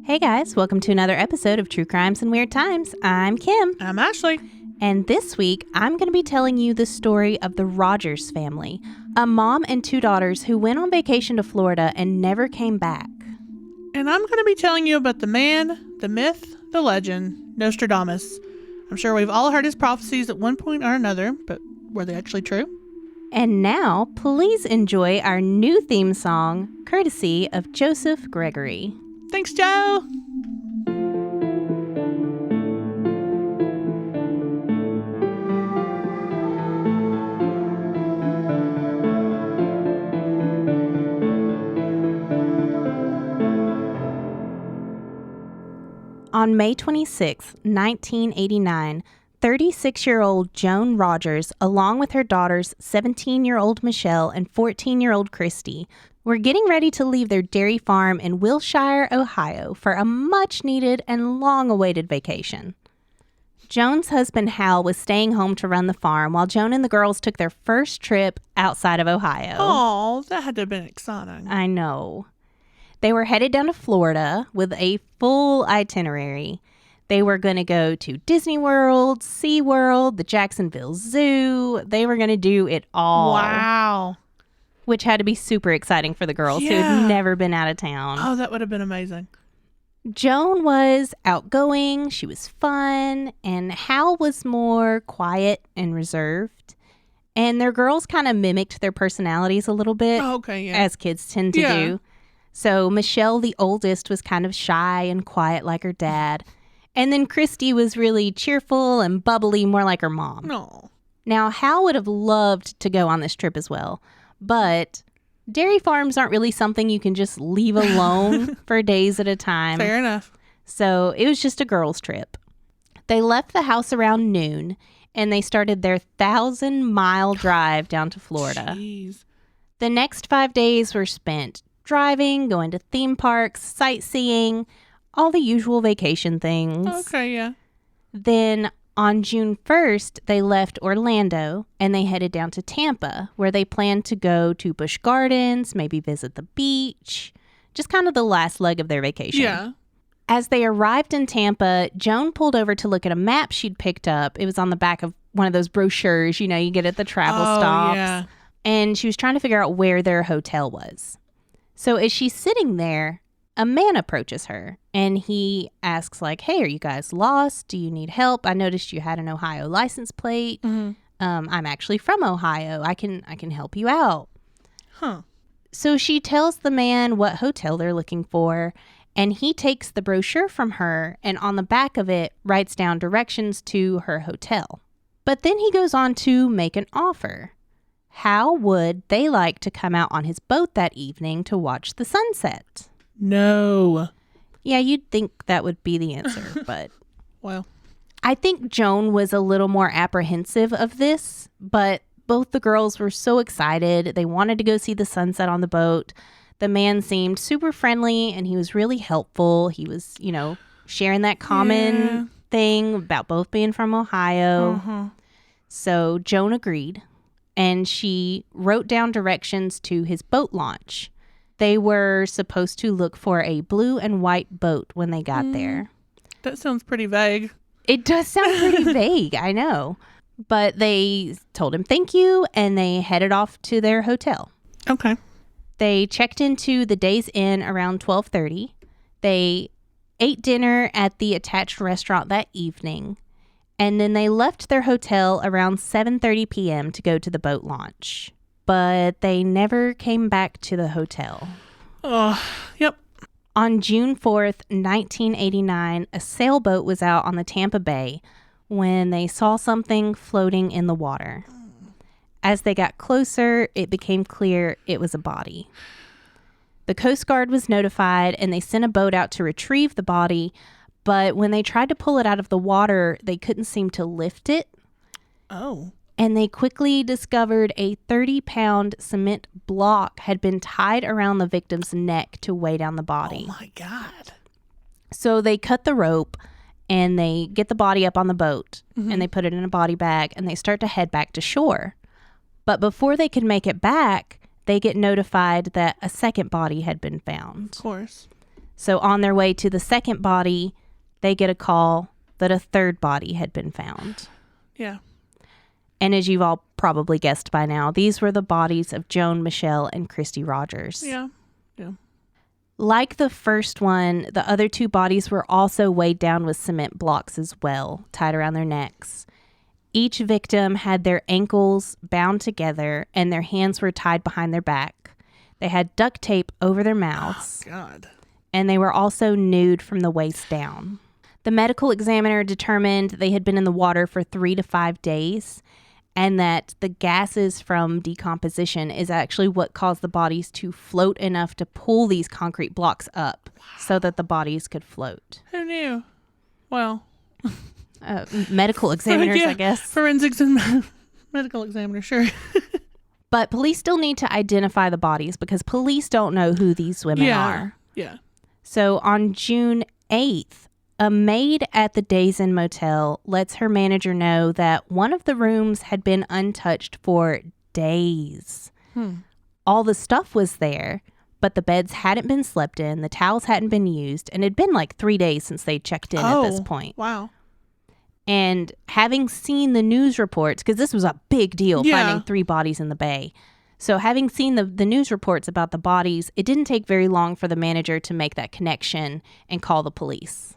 Hey guys, welcome to another episode of True Crimes and Weird Times. I'm Kim. I'm Ashley. And this week, I'm going to be telling you the story of the Rogers family, a mom and two daughters who went on vacation to Florida and never came back. And I'm going to be telling you about the man, the myth, the legend, Nostradamus. I'm sure we've all heard his prophecies at one point or another, but were they actually true? And now, please enjoy our new theme song, courtesy of Joseph Gregory. Thanks, Joe! On May 26, 1989, 36-year-old Joan Rogers, along with her daughters, 17-year-old Michelle and 14-year-old Christy, were getting ready to leave their dairy farm in Wilshire, Ohio, for a much-needed and long-awaited vacation. Joan's husband, Hal, was staying home to run the farm while Joan and the girls took their first trip outside of Ohio. Oh, that had to have been exciting. I know. They were headed down to Florida with a full itinerary. They were going to go to Disney World, SeaWorld, the Jacksonville Zoo. They were going to do it all. Wow. Which had to be super exciting for the girls who had never been out of town. Oh, that would have been amazing. Joan was outgoing, she was fun, and Hal was more quiet and reserved. And their girls kind of mimicked their personalities a little bit, as kids tend to do. So Michelle, the oldest, was kind of shy and quiet like her dad. And then Christy was really cheerful and bubbly, more like her mom. No. Now, Hal would have loved to go on this trip as well. But dairy farms aren't really something you can just leave alone for days at a time. Fair enough. So it was just a girls' trip. They left the house around noon, and they started their 1,000-mile drive down to Florida. Jeez. The next 5 days were spent driving, going to theme parks, sightseeing, all the usual vacation things. Okay, yeah. Then on June 1st, they left Orlando and they headed down to Tampa, where they planned to go to Busch Gardens, maybe visit the beach, just kind of the last leg of their vacation. Yeah. As they arrived in Tampa, Joan pulled over to look at a map she'd picked up. It was on the back of one of those brochures, you get at the travel stops. Yeah. And she was trying to figure out where their hotel was. So as she's sitting there, a man approaches her and he asks hey, are you guys lost? Do you need help? I noticed you had an Ohio license plate. Mm-hmm. I'm actually from Ohio. I can help you out. Huh. So she tells the man what hotel they're looking for, and he takes the brochure from her and on the back of it writes down directions to her hotel. But then he goes on to make an offer. How would they like to come out on his boat that evening to watch the sunset? No. Yeah, you'd think that would be the answer, but... Well. I think Joan was a little more apprehensive of this, but both the girls were so excited. They wanted to go see the sunset on the boat. The man seemed super friendly, and he was really helpful. He was, sharing that common thing about both being from Ohio. Uh-huh. So Joan agreed, and she wrote down directions to his boat launch. They were supposed to look for a blue and white boat when they got there. That sounds pretty vague. It does sound pretty vague, I know. But they told him thank you, and they headed off to their hotel. Okay. They checked into the Days Inn around 12:30. They ate dinner at the attached restaurant that evening. And then they left their hotel around 7:30 p.m. to go to the boat launch. But they never came back to the hotel. Oh, yep. On June 4th, 1989, a sailboat was out on the Tampa Bay when they saw something floating in the water. As they got closer, it became clear it was a body. The Coast Guard was notified, and they sent a boat out to retrieve the body, but when they tried to pull it out of the water, they couldn't seem to lift it. Oh. And they quickly discovered a 30-pound cement block had been tied around the victim's neck to weigh down the body. Oh, my God. So they cut the rope, and they get the body up on the boat, and they put it in a body bag, and they start to head back to shore. But before they could make it back, they get notified that a second body had been found. Of course. So on their way to the second body, they get a call that a third body had been found. Yeah. And as you've all probably guessed by now, these were the bodies of Joan, Michelle, and Christy Rogers. Yeah. Like the first one, the other two bodies were also weighed down with cement blocks as well, tied around their necks. Each victim had their ankles bound together and their hands were tied behind their back. They had duct tape over their mouths. Oh, God. And they were also nude from the waist down. The medical examiner determined they had been in the water for 3 to 5 days, and that the gases from decomposition is actually what caused the bodies to float enough to pull these concrete blocks up so that the bodies could float. Who knew? Well, medical examiners, I guess. Forensics and medical examiner, sure. But police still need to identify the bodies because police don't know who these women are. Yeah. So on June 8th, a maid at the Days Inn Motel lets her manager know that one of the rooms had been untouched for days. All the stuff was there, but the beds hadn't been slept in, the towels hadn't been used, and it had been like 3 days since they checked in at this point. Wow. And having seen the news reports, because this was a big deal, finding 3 bodies in the bay. So having seen the news reports about the bodies, it didn't take very long for the manager to make that connection and call the police.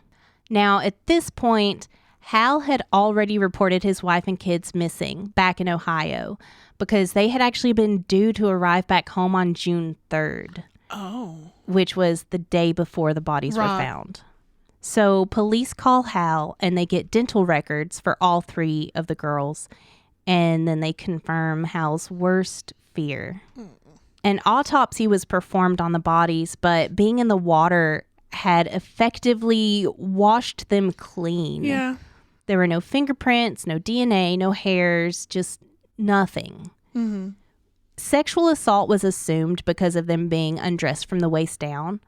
Now, at this point, Hal had already reported his wife and kids missing back in Ohio because they had actually been due to arrive back home on June 3rd. Oh. Which was the day before the bodies were found. So police call Hal and they get dental records for all 3 of the girls. And then they confirm Hal's worst fear. An autopsy was performed on the bodies, but being in the water had effectively washed them clean. Yeah. There were no fingerprints, no DNA, no hairs, just nothing. Mm-hmm. Sexual assault was assumed because of them being undressed from the waist down,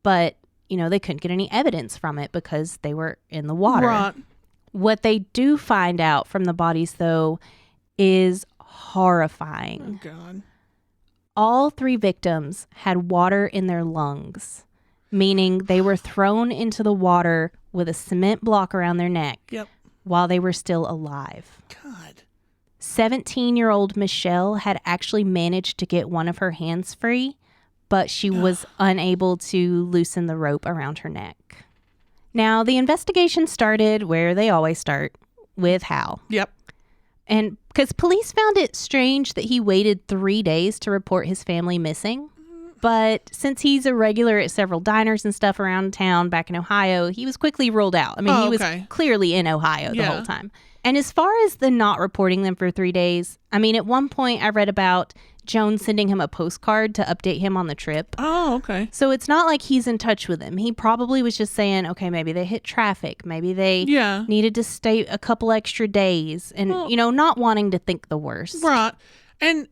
but, they couldn't get any evidence from it because they were in the water. Right. What they do find out from the bodies, though, is horrifying. Oh, God. All 3 victims had water in their lungs, meaning they were thrown into the water with a cement block around their neck while they were still alive. God. 17-year-old Michelle had actually managed to get one of her hands free, but she was unable to loosen the rope around her neck. Now, the investigation started where they always start, with Hal. Yep. And because police found it strange that he waited 3 days to report his family missing. But since he's a regular at several diners and stuff around town back in Ohio, he was quickly ruled out. I mean, he was clearly in Ohio the whole time. And as far as the not reporting them for 3 days, I mean, at one point I read about Joan sending him a postcard to update him on the trip. Oh, okay. So it's not like he's in touch with him. He probably was just saying, okay, maybe they hit traffic. Maybe they needed to stay a couple extra days and, not wanting to think the worst. Right. And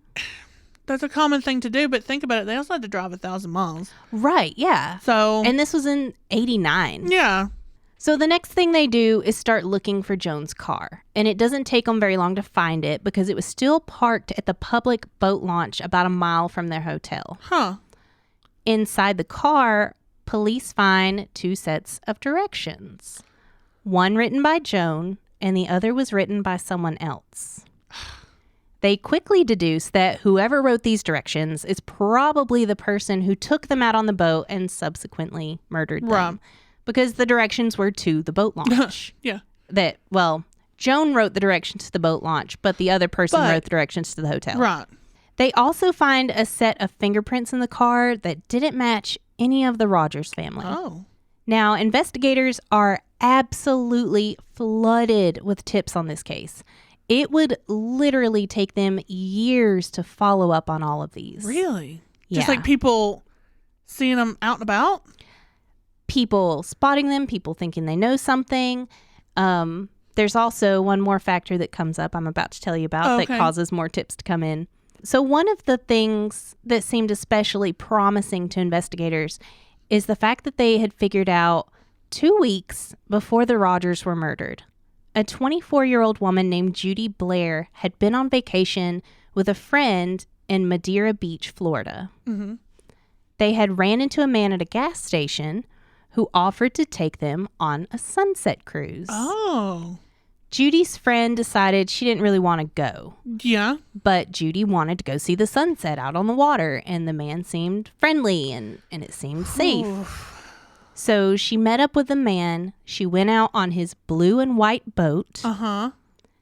that's a common thing to do, but think about it. They also had to drive 1,000 miles. Right, yeah. So. And this was in 89. Yeah. So the next thing they do is start looking for Joan's car. And it doesn't take them very long to find it because it was still parked at the public boat launch about a mile from their hotel. Huh. Inside the car, police find 2 sets of directions. One written by Joan and the other was written by someone else. They quickly deduce that whoever wrote these directions is probably the person who took them out on the boat and subsequently murdered them. Right. Because the directions were to the boat launch. Yeah. Joan wrote the directions to the boat launch, but the other person wrote the directions to the hotel. Right. They also find a set of fingerprints in the car that didn't match any of the Rogers family. Oh. Now, investigators are absolutely flooded with tips on this case. It would literally take them years to follow up on all of these. Really? Yeah. Just like people seeing them out and about? People spotting them, people thinking they know something. There's also one more factor that comes up I'm about to tell you about that causes more tips to come in. So one of the things that seemed especially promising to investigators is the fact that they had figured out 2 weeks before the Rogers were murdered, a 24-year-old woman named Judy Blair had been on vacation with a friend in Madeira Beach, Florida. Mm-hmm. They had ran into a man at a gas station who offered to take them on a sunset cruise. Oh. Judy's friend decided she didn't really want to go. Yeah. But Judy wanted to go see the sunset out on the water, and the man seemed friendly and it seemed safe. So she met up with the man. She went out on his blue and white boat. Uh-huh.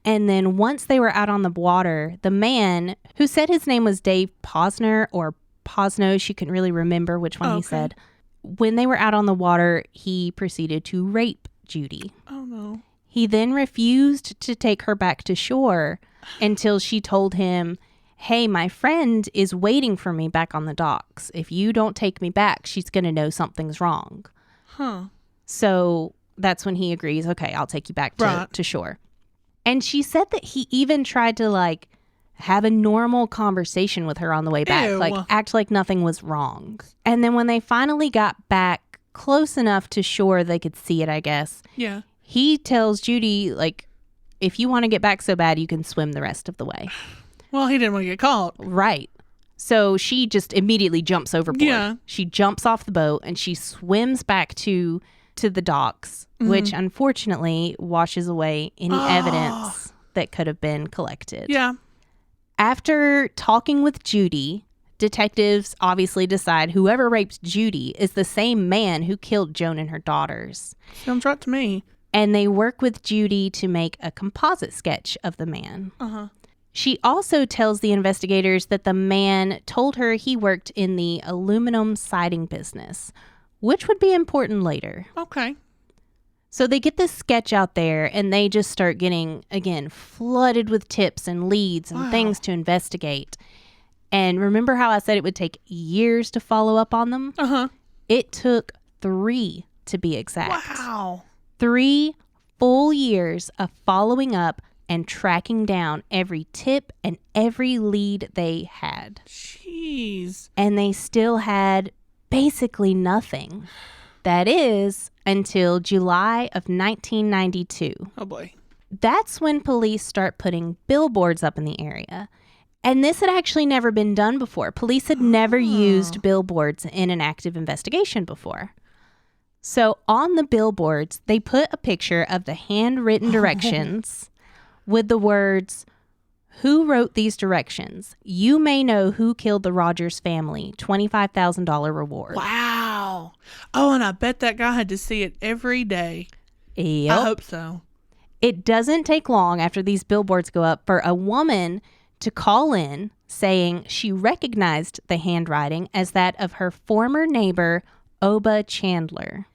And then once they were out on the water, the man, who said his name was Dave Posner or Posno, she couldn't really remember which one he said. When they were out on the water, he proceeded to rape Judy. Oh, no. He then refused to take her back to shore until she told him, hey, my friend is waiting for me back on the docks. If you don't take me back, she's going to know something's wrong. Huh. So that's when he agrees, okay, I'll take you back to shore. And she said that he even tried to, like, have a normal conversation with her on the way back. Ew. Like, act like nothing was wrong. And then when they finally got back close enough to shore, they could see it, I guess. Yeah. He tells Judy, like, if you want to get back so bad, you can swim the rest of the way. Well, he didn't want to get caught. Right. So she just immediately jumps overboard. Yeah. She jumps off the boat and she swims back to the docks, which unfortunately washes away any evidence that could have been collected. Yeah. After talking with Judy, detectives obviously decide whoever raped Judy is the same man who killed Joan and her daughters. Sounds right to me. And they work with Judy to make a composite sketch of the man. Uh-huh. She also tells the investigators that the man told her he worked in the aluminum siding business, which would be important later. Okay. So they get this sketch out there and they just start getting, again, flooded with tips and leads and things to investigate. And remember how I said it would take years to follow up on them? Uh-huh. It took 3 to be exact. Wow. 3 full years of following up and tracking down every tip and every lead they had. Jeez. And they still had basically nothing. That is until July of 1992. Oh, boy. That's when police start putting billboards up in the area. And this had actually never been done before. Police had never used billboards in an active investigation before. So on the billboards, they put a picture of the handwritten directions with the words, "Who wrote these directions? You may know who killed the Rogers family. $25,000 reward." Wow. Oh, and I bet that guy had to see it every day. Yep. I hope so. It doesn't take long after these billboards go up for a woman to call in saying she recognized the handwriting as that of her former neighbor, Oba Chandler.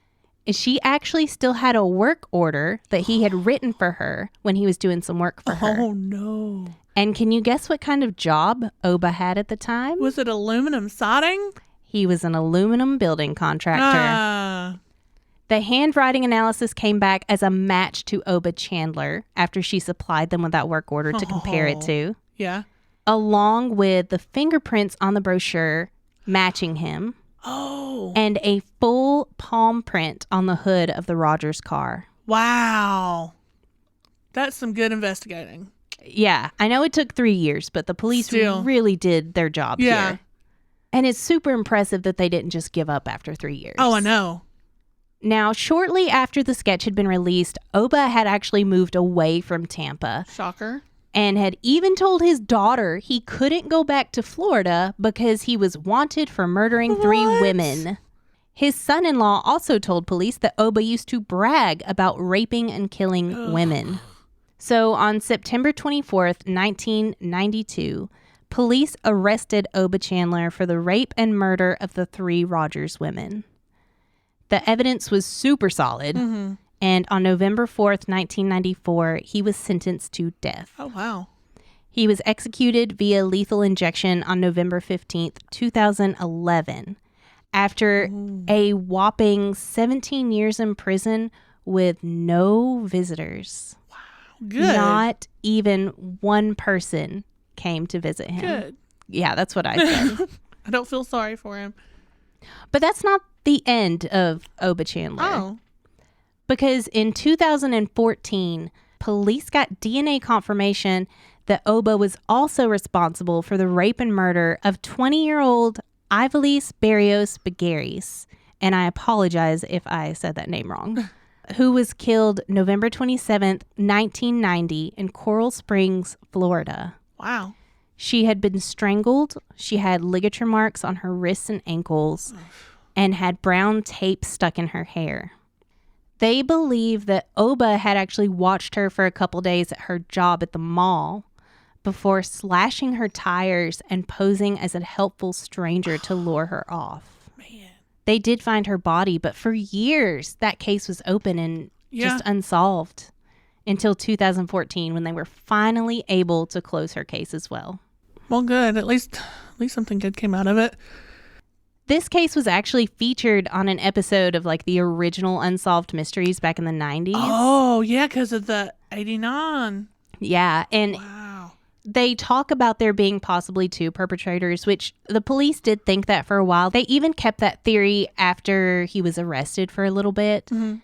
She actually still had a work order that he had written for her when he was doing some work for her. Oh, no. And can you guess what kind of job Oba had at the time? Was it aluminum siding? He was an aluminum building contractor. The handwriting analysis came back as a match to Oba Chandler after she supplied them with that work order to compare it to. Yeah. Along with the fingerprints on the brochure matching him. Oh. And a full palm print on the hood of the Rogers car. Wow. That's some good investigating. Yeah, I know it took 3 years, but the police really did their job here. And it's super impressive that they didn't just give up after 3 years. Oh, I know. Now, shortly after the sketch had been released, Oba had actually moved away from Tampa. Shocker. And had even told his daughter he couldn't go back to Florida because he was wanted for murdering 3 women. His son-in-law also told police that Oba used to brag about raping and killing women. So on September 24th, 1992, police arrested Oba Chandler for the rape and murder of the 3 Rogers women. The evidence was super solid. Mm-hmm. And on November 4th, 1994, he was sentenced to death. Oh, wow. He was executed via lethal injection on November 15th, 2011, after a whopping 17 years in prison with no visitors. Wow, good. Not even one person came to visit him. Good. Yeah, that's what I said. I don't feel sorry for him. But that's not the end of Oba Chandler. Oh. Because in 2014, police got DNA confirmation that Oba was also responsible for the rape and murder of 20-year-old Ivalis Barrios Begaris and I apologize if I said that name wrong, who was killed November 27th, 1990 in Coral Springs, Florida. Wow. She had been strangled. She had ligature marks on her wrists and ankles and had brown tape stuck in her hair. They believe that Oba had actually watched her for a couple days at her job at the mall before slashing her tires and posing as a helpful stranger to lure her off. Man. They did find her body, but for years that case was open and just unsolved until 2014 when they were finally able to close her case as well. Well, good. At least something good came out of it. This case was actually featured on an episode of like the original Unsolved Mysteries back in the 90s. Oh, yeah, because of the 89. Yeah, and wow. They talk about there being possibly 2 perpetrators, which the police did think that for a while. They even kept that theory after he was arrested for a little bit. Mm-hmm.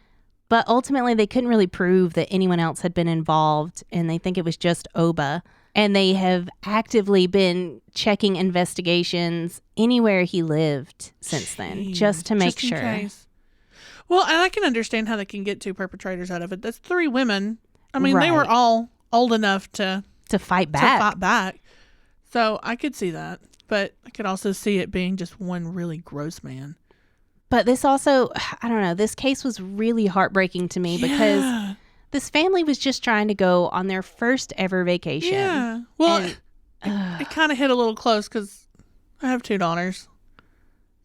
But ultimately, they couldn't really prove that anyone else had been involved, and they think it was just Oba. And they have actively been checking investigations anywhere he lived since then, just to make sure. Case. Well, and I can understand how they can get 2 perpetrators out of it. That's 3 women. I mean, They were all old enough to fight back. So I could see that. But I could also see it being just one really gross man. But this also, I don't know, this case was really heartbreaking to me because this family was just trying to go on their first ever vacation. Yeah. Well, it kind of hit a little close because I have 2 daughters.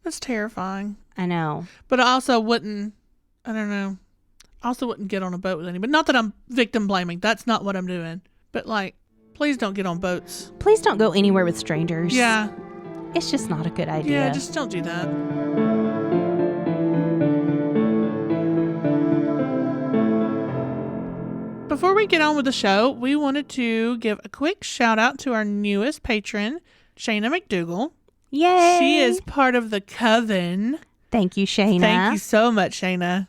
That's terrifying. I know. But I also wouldn't, I don't know, I also wouldn't get on a boat with anybody. Not that I'm victim blaming. That's not what I'm doing. But like, please don't get on boats. Please don't go anywhere with strangers. Yeah. It's just not a good idea. Yeah, just don't do that. Before we get on with the show, we wanted to give a quick shout out to our newest patron, Shayna McDougall. Yay! She is part of the coven. Thank you, Shayna. Thank you so much, Shayna.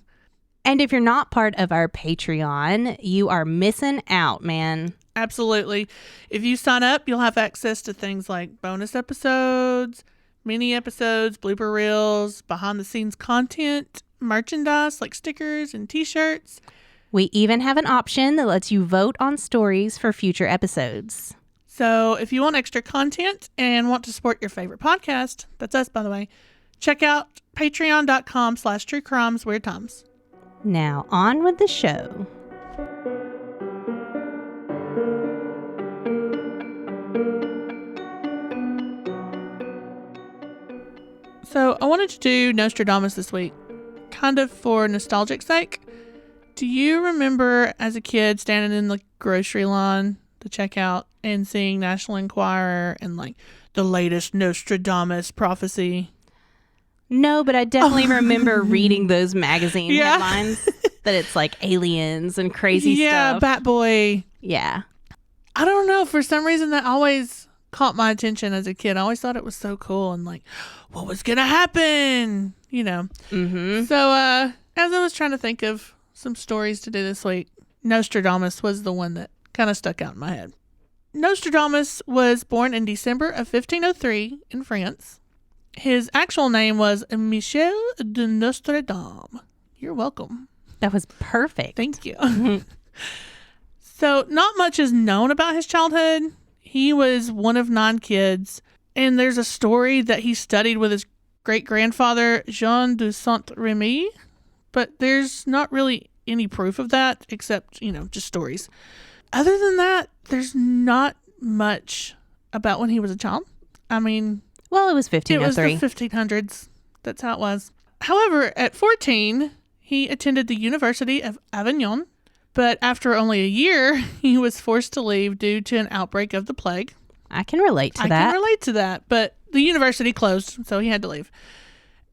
And if you're not part of our Patreon, you are missing out, man. Absolutely. If you sign up, you'll have access to things like bonus episodes, mini episodes, blooper reels, behind the scenes content, merchandise like stickers and t-shirts. We even have an option that lets you vote on stories for future episodes. So if you want extra content and want to support your favorite podcast, that's us, by the way, check out patreon.com/truecrimesweirdtimes. Now on with the show. So I wanted to do Nostradamus this week, kind of for nostalgic sake. Do you remember as a kid standing in the grocery line to check out and seeing National Enquirer and like the latest Nostradamus prophecy? No, but I definitely remember reading those magazine headlines that it's like aliens and crazy stuff. Yeah, Bat Boy. Yeah. I don't know. For some reason, that always caught my attention as a kid. I always thought it was so cool and like, what was going to happen? You know? Mm-hmm. So as I was trying to think of some stories to do this week, Nostradamus was the one that kind of stuck out in my head. Nostradamus was born in December of 1503 in France. His actual name was Michel de Nostradamus. You're welcome. That was perfect. Thank you. So not much is known about his childhood. He was one of 9 kids, and there's a story that he studied with his great-grandfather, Jean de Saint-Remy, but there's not really any proof of that except, just stories. Other than that, there's not much about when he was a child. I mean, well, it was 1503. It was the 1500s. That's how it was. However, at 14, he attended the University of Avignon, but after only a year, he was forced to leave due to an outbreak of the plague. I can relate to that. I can relate to that, but the university closed, so he had to leave.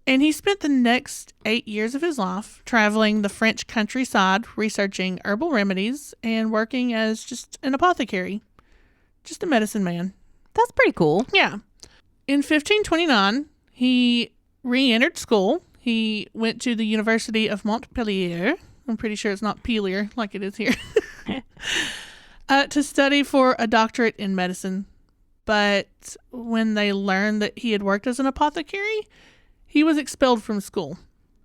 And he spent the next 8 years of his life traveling the French countryside, researching herbal remedies and working as just an apothecary, just a medicine man. That's pretty cool. Yeah. In 1529, he re-entered school. He went to the University of Montpellier. I'm pretty sure it's not Pelier like it is here. To study for a doctorate in medicine. But when they learned that he had worked as an apothecary, he was expelled from school.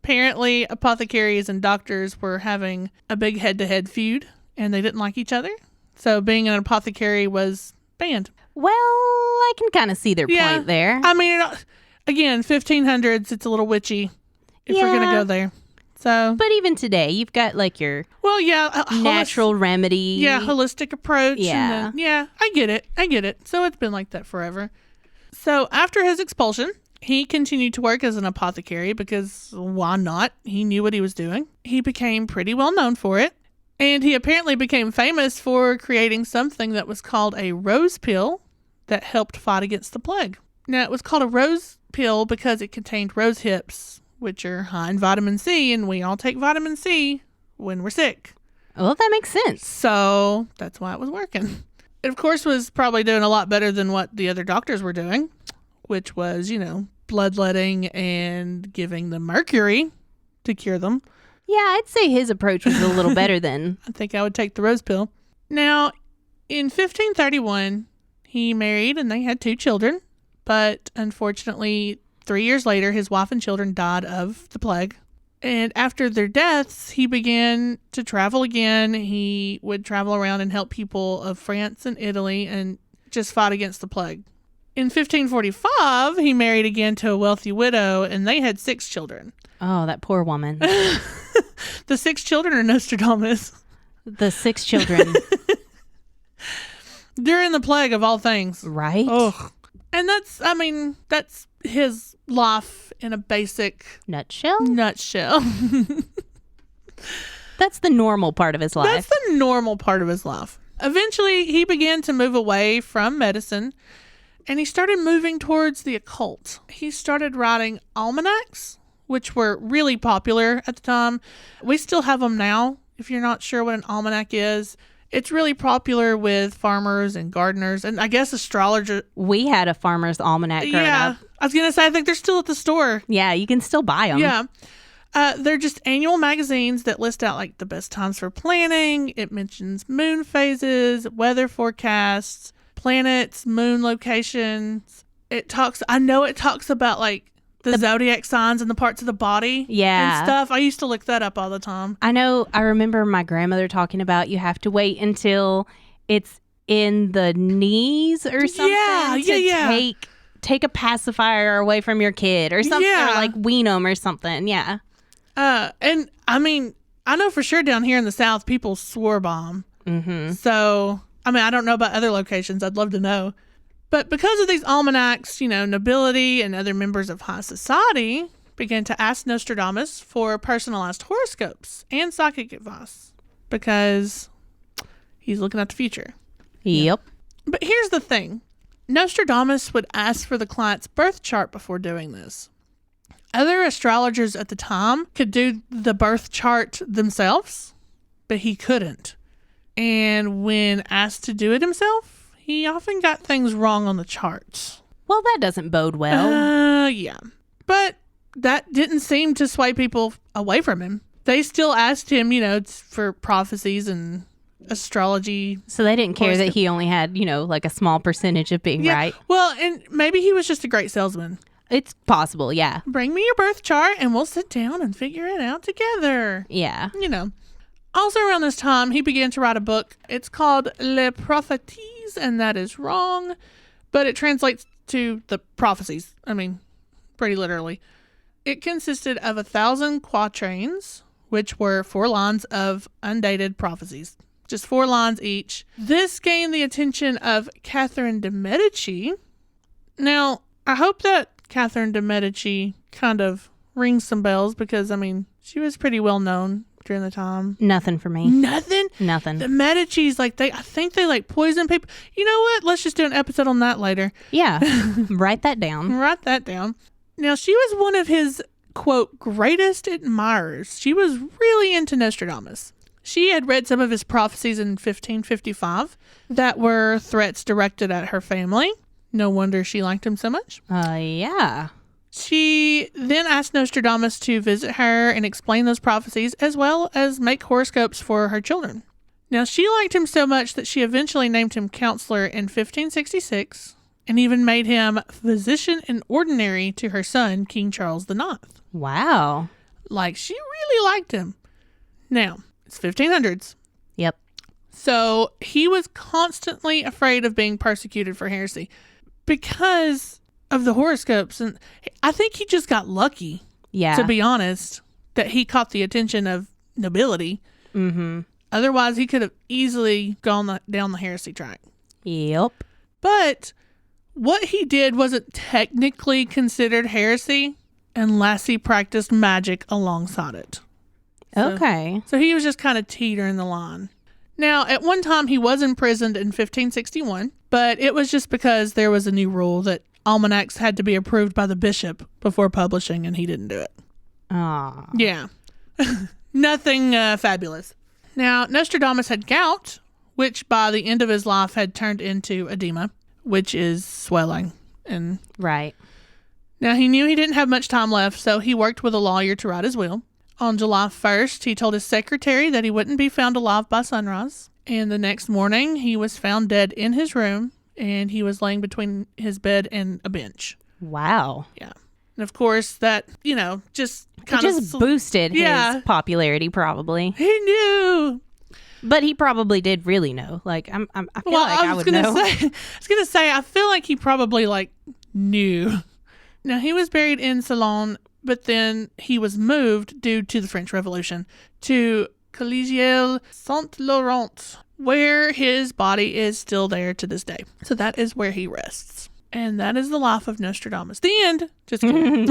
Apparently, apothecaries and doctors were having a big head-to-head feud, and they didn't like each other. So being an apothecary was banned. Well, I can kind of see their Yeah. point there. I mean, again, 1500s, it's a little witchy if we're going to Yeah. go there. So, But even today, you've got like your well, yeah. natural remedy. Yeah, holistic approach. Yeah. And then, I get it. So it's been like that forever. So after his expulsion, he continued to work as an apothecary because why not? He knew what he was doing. He became pretty well known for it. And he apparently became famous for creating something that was called a rose pill that helped fight against the plague. Now, it was called a rose pill because it contained rose hips, which are high in vitamin C, and we all take vitamin C when we're sick. Well, that makes sense. So that's why it was working. It, of course, was probably doing a lot better than what the other doctors were doing, which was, bloodletting and giving them mercury to cure them. Yeah, I'd say his approach was a little better than. I think I would take the rose pill. Now, in 1531, he married and they had 2 children. But unfortunately, 3 years later, his wife and children died of the plague. And after their deaths, he began to travel again. He would travel around and help people of France and Italy and just fight against the plague. In 1545, he married again to a wealthy widow, and they had 6 children. Oh, that poor woman. The 6 children are Nostradamus. The 6 children. During the plague of all things. Right? Ugh. And that's his life in a basic Nutshell? nutshell. That's the normal part of his life. That's the normal part of his life. Eventually, he began to move away from medicine, and he started moving towards the occult. He started writing almanacs, which were really popular at the time. We still have them now, if you're not sure what an almanac is. It's really popular with farmers and gardeners, and I guess astrologers. We had a farmer's almanac growing up. I was going to say, I think they're still at the store. Yeah, you can still buy them. Yeah. They're just annual magazines that list out like the best times for planting. It mentions moon phases, weather forecasts, planets, moon locations. I know it talks about like the zodiac signs and the parts of the body Yeah. and stuff. I used to look that up all the time. I remember my grandmother talking about you have to wait until it's in the knees or something to take a pacifier away from your kid or something, or like wean them or something. Yeah. And I mean, I know for sure down here in the South, people swore by 'em. Mm-hmm. So, I mean, I don't know about other locations. I'd love to know. But because of these almanacs, nobility and other members of high society began to ask Nostradamus for personalized horoscopes and psychic advice because he's looking at the future. Yep. But here's the thing. Nostradamus would ask for the client's birth chart before doing this. Other astrologers at the time could do the birth chart themselves, but he couldn't. And when asked to do it himself, he often got things wrong on the charts. Well, that doesn't bode well. Yeah. But that didn't seem to sway people away from him. They still asked him, for prophecies and astrology. So they didn't care that he only had, like a small percentage of being right. Well, and maybe he was just a great salesman. It's possible, yeah. Bring me your birth chart and we'll sit down and figure it out together. Yeah. Also around this time, he began to write a book. It's called Les Prophéties, and that is wrong, but it translates to the prophecies. I mean, pretty literally. It consisted of 1,000 quatrains, which were 4 lines of undated prophecies. Just 4 lines each. This gained the attention of Catherine de Medici. Now, I hope that Catherine de Medici kind of rings some bells because, she was pretty well known during the time. Nothing for me. Nothing? Nothing. The Medicis, I think they poison people. You know what? Let's just do an episode on that later. Yeah. Write that down. Write that down. Now, she was one of his, quote, greatest admirers. She was really into Nostradamus. She had read some of his prophecies in 1555 that were threats directed at her family. No wonder she liked him so much. Yeah. She then asked Nostradamus to visit her and explain those prophecies, as well as make horoscopes for her children. Now, she liked him so much that she eventually named him counselor in 1566 and even made him physician in ordinary to her son, King Charles IX. Wow. Like, she really liked him. Now, it's 1500s. Yep. So he was constantly afraid of being persecuted for heresy because of the horoscopes. And I think he just got lucky, Yeah. to be honest, that he caught the attention of nobility. Mm-hmm. Otherwise, he could have easily gone down the heresy track. Yep. But what he did wasn't technically considered heresy unless he practiced magic alongside it. Okay. So he was just kind of teetering the line. Now, at one time, he was imprisoned in 1561, but it was just because there was a new rule that almanacs had to be approved by the bishop before publishing, and he didn't do it. Aw. Yeah. Nothing fabulous. Now, Nostradamus had gout, which by the end of his life had turned into edema, which is swelling. And Right. now, he knew he didn't have much time left, so he worked with a lawyer to write his will. On July 1st, he told his secretary that he wouldn't be found alive by sunrise. And the next morning, he was found dead in his room, and he was laying between his bed and a bench. Wow. Yeah. And of course, that, just kind It of... just boosted his popularity, probably. He knew. But he probably did really know. Like, I feel like I would know. I was going to say, I feel like he probably, knew. Now, he was buried in Ceylon, but then he was moved due to the French Revolution to Collegiale Saint-Laurent, where his body is still there to this day. So that is where he rests. And that is the life of Nostradamus. The end. Just kidding.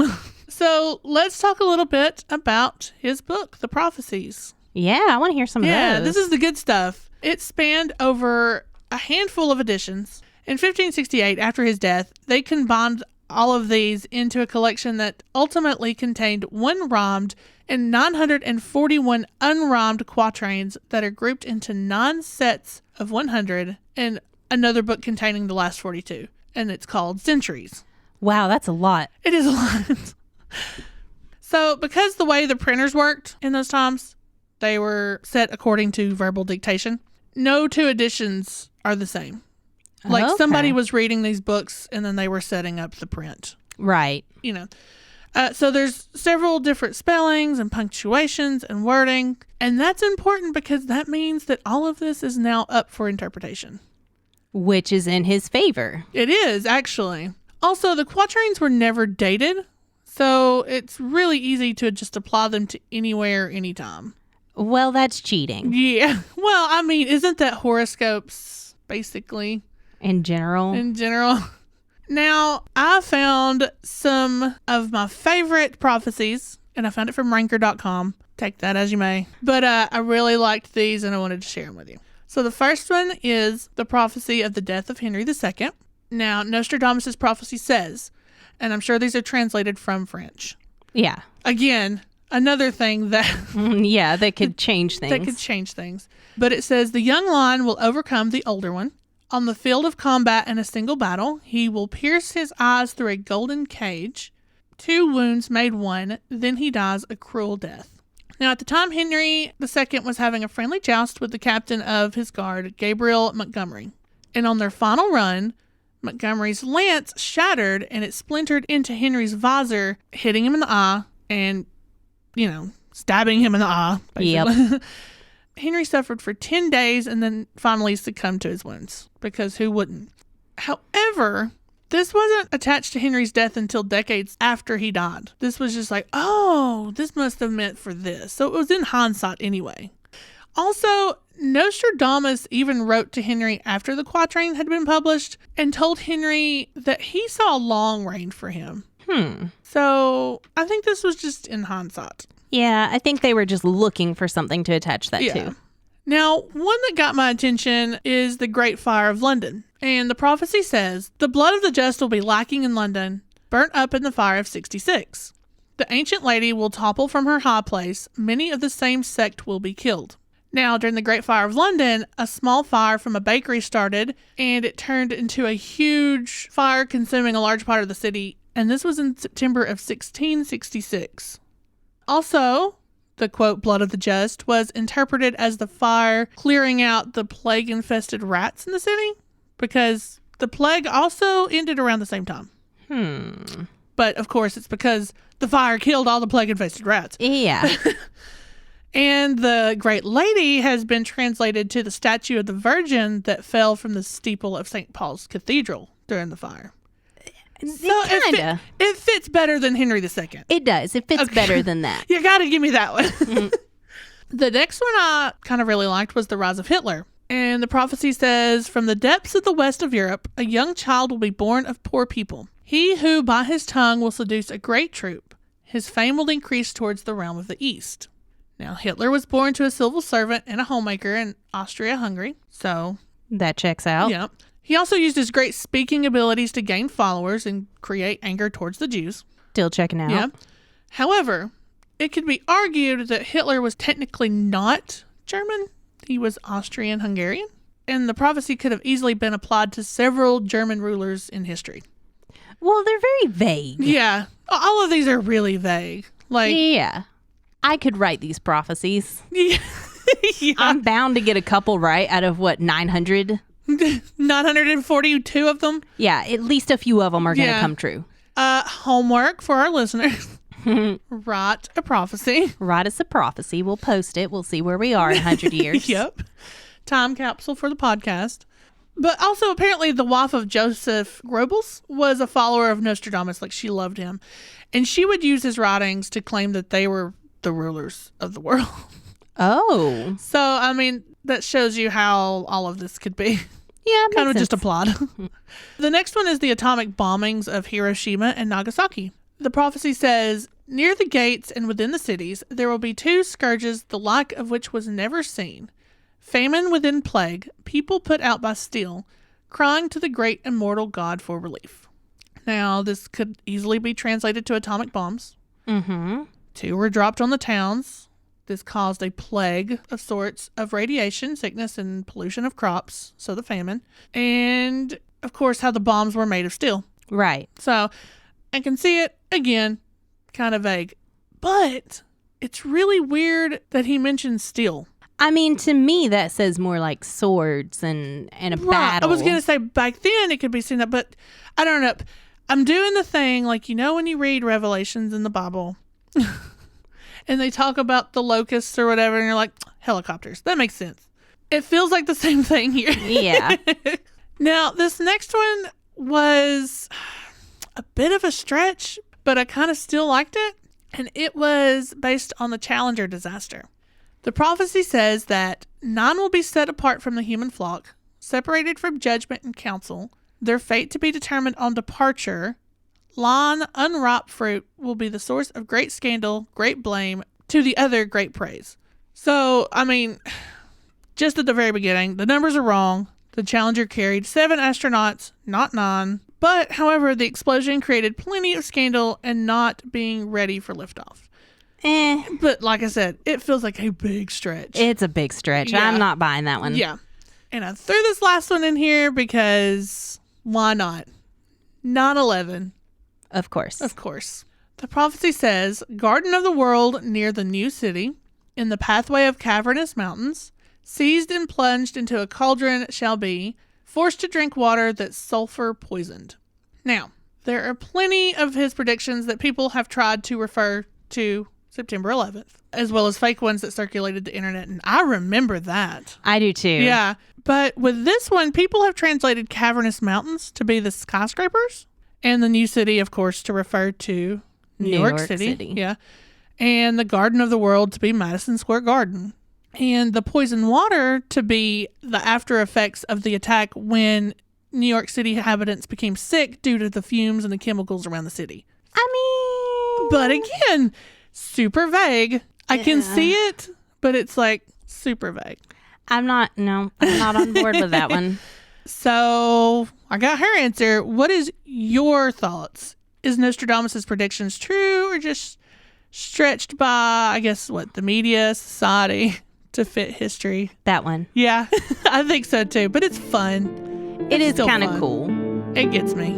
So let's talk a little bit about his book, The Prophecies. Yeah, I want to hear some of those. Yeah, this is the good stuff. It spanned over a handful of editions. In 1568, after his death, they combined all of these into a collection that ultimately contained one rhymed and 941 unrhymed quatrains that are grouped into 9 sets of 100 and another book containing the last 42. And it's called Centuries. Wow, that's a lot. It is a lot. So because the way the printers worked in those times, they were set according to verbal dictation. No two editions are the same. Like somebody was reading these books and then they were setting up the print. Right. So there's several different spellings and punctuations and wording. And that's important because that means that all of this is now up for interpretation. Which is in his favor. It is, actually. Also, the quatrains were never dated. So it's really easy to just apply them to anywhere, anytime. Well, that's cheating. Yeah. Well, I mean, isn't that horoscopes, basically? In general. Now, I found some of my favorite prophecies, and I found it from ranker.com. Take that as you may. But I really liked these, and I wanted to share them with you. So the first one is the prophecy of the death of Henry II. Now, Nostradamus' prophecy says, and I'm sure these are translated from French. Yeah. Again, another thing that... yeah, that could change things. That could change things. But it says, the young lion will overcome the older one. On the field of combat in a single battle, he will pierce his eyes through a golden cage. 2 wounds made 1, then he dies a cruel death. Now, at the time, Henry II was having a friendly joust with the captain of his guard, Gabriel Montgomery. And on their final run, Montgomery's lance shattered and it splintered into Henry's visor, hitting him in the eye and, stabbing him in the eye, basically. Yep. Henry suffered for 10 days and then finally succumbed to his wounds, because who wouldn't? However, this wasn't attached to Henry's death until decades after he died. This was just like, oh, this must have meant for this. So it was in hindsight anyway. Also, Nostradamus even wrote to Henry after the quatrain had been published and told Henry that he saw a long reign for him. So I think this was just in hindsight. Yeah, I think they were just looking for something to attach that to. Now, one that got my attention is the Great Fire of London. And the prophecy says, the blood of the just will be lacking in London, burnt up in the fire of 66. The ancient lady will topple from her high place. Many of the same sect will be killed. Now, during the Great Fire of London, a small fire from a bakery started, and it turned into a huge fire consuming a large part of the city. And this was in September of 1666. Also, the quote, blood of the just, was interpreted as the fire clearing out the plague-infested rats in the city, because the plague also ended around the same time. But, of course, it's because the fire killed all the plague-infested rats. Yeah. And the Great Lady has been translated to the statue of the Virgin that fell from the steeple of St. Paul's Cathedral during the fire. Kinda. It fits better than Henry II. It does. It fits better than that. You got to give me that one. The next one I kind of really liked was the rise of Hitler. And the prophecy says, from the depths of the west of Europe, a young child will be born of poor people. He who by his tongue will seduce a great troop. His fame will increase towards the realm of the east. Now, Hitler was born to a civil servant and a homemaker in Austria-Hungary. So that checks out. Yeah. He also used his great speaking abilities to gain followers and create anger towards the Jews. Still checking out. Yeah. However, it could be argued that Hitler was technically not German. He was Austrian-Hungarian. And the prophecy could have easily been applied to several German rulers in history. Well, they're very vague. Yeah. All of these are really vague. Yeah. I could write these prophecies. Yeah. I'm bound to get a couple right out of, 900? 942 of them? Yeah, at least a few of them are going to come true. Homework for our listeners. Write a prophecy. Write us a prophecy. We'll post it. We'll see where we are in 100 years. Yep. Time capsule for the podcast. But also, apparently, the wife of Joseph Gregory was a follower of Nostradamus. She loved him. And she would use his writings to claim that they were the rulers of the world. Oh. So, I mean, that shows you how all of this could be. Yeah, kind of just applied. The next one is the atomic bombings of Hiroshima and Nagasaki. The prophecy says, near the gates and within the cities, there will be two scourges, the like of which was never seen. Famine within plague, people put out by steel, crying to the great immortal God for relief. Now, this could easily be translated to atomic bombs. Mm-hmm. 2 were dropped on the towns. This caused a plague of sorts of radiation, sickness, and pollution of crops, so the famine. And, of course, how the bombs were made of steel. Right. So, I can see it, again, kind of vague. But it's really weird that he mentions steel. I mean, to me, that says more like swords and a battle. I was going to say back then it could be seen that, but I don't know. I'm doing the thing, when you read Revelations in the Bible and they talk about the locusts or whatever, and you're like, helicopters. That makes sense. It feels like the same thing here. Yeah. Now, this next one was a bit of a stretch, but I kind of still liked it. And it was based on the Challenger disaster. The prophecy says that 9 will be set apart from the human flock, separated from judgment and counsel, their fate to be determined on departure. Lawn, unripe fruit will be the source of great scandal, great blame, to the other great praise. So, I mean, just at the very beginning, the numbers are wrong. The Challenger carried 7 astronauts, not 9. But, however, the explosion created plenty of scandal and not being ready for liftoff. But like I said, it feels like a big stretch. It's a big stretch. Yeah. I'm not buying that one. Yeah. And I threw this last one in here because why not? 9/11. Of course. Of course. The prophecy says, Garden of the World near the new city, in the pathway of cavernous mountains, seized and plunged into a cauldron shall be, forced to drink water that's sulfur poisoned. Now, there are plenty of his predictions that people have tried to refer to September 11th, as well as fake ones that circulated the internet, and I remember that. I do too. Yeah, but with this one, people have translated cavernous mountains to be the skyscrapers, and the new city, of course, to refer to New York City. Yeah, and the Garden of the World to be Madison Square Garden, and the poison water to be the after effects of the attack when New York City inhabitants became sick due to the fumes and the chemicals around the city. I mean... But again, super vague. I can see it, but it's super vague. I'm not on board with that one. So I got her answer. What is your thoughts? Is Nostradamus' predictions true or just stretched by, I guess, the media, society to fit history? That one. Yeah, I think so too, but it's fun. It is kind of cool. It gets me.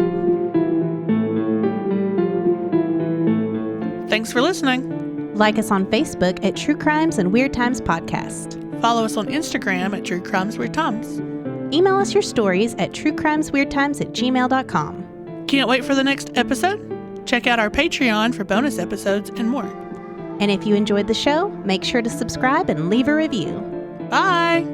Thanks for listening. Like us on Facebook at True Crimes and Weird Times Podcast. Follow us on Instagram at True Crimes Weird Times. Email us your stories at truecrimesweirdtimes@gmail.com. Can't wait for the next episode? Check out our Patreon for bonus episodes and more. And if you enjoyed the show, make sure to subscribe and leave a review. Bye!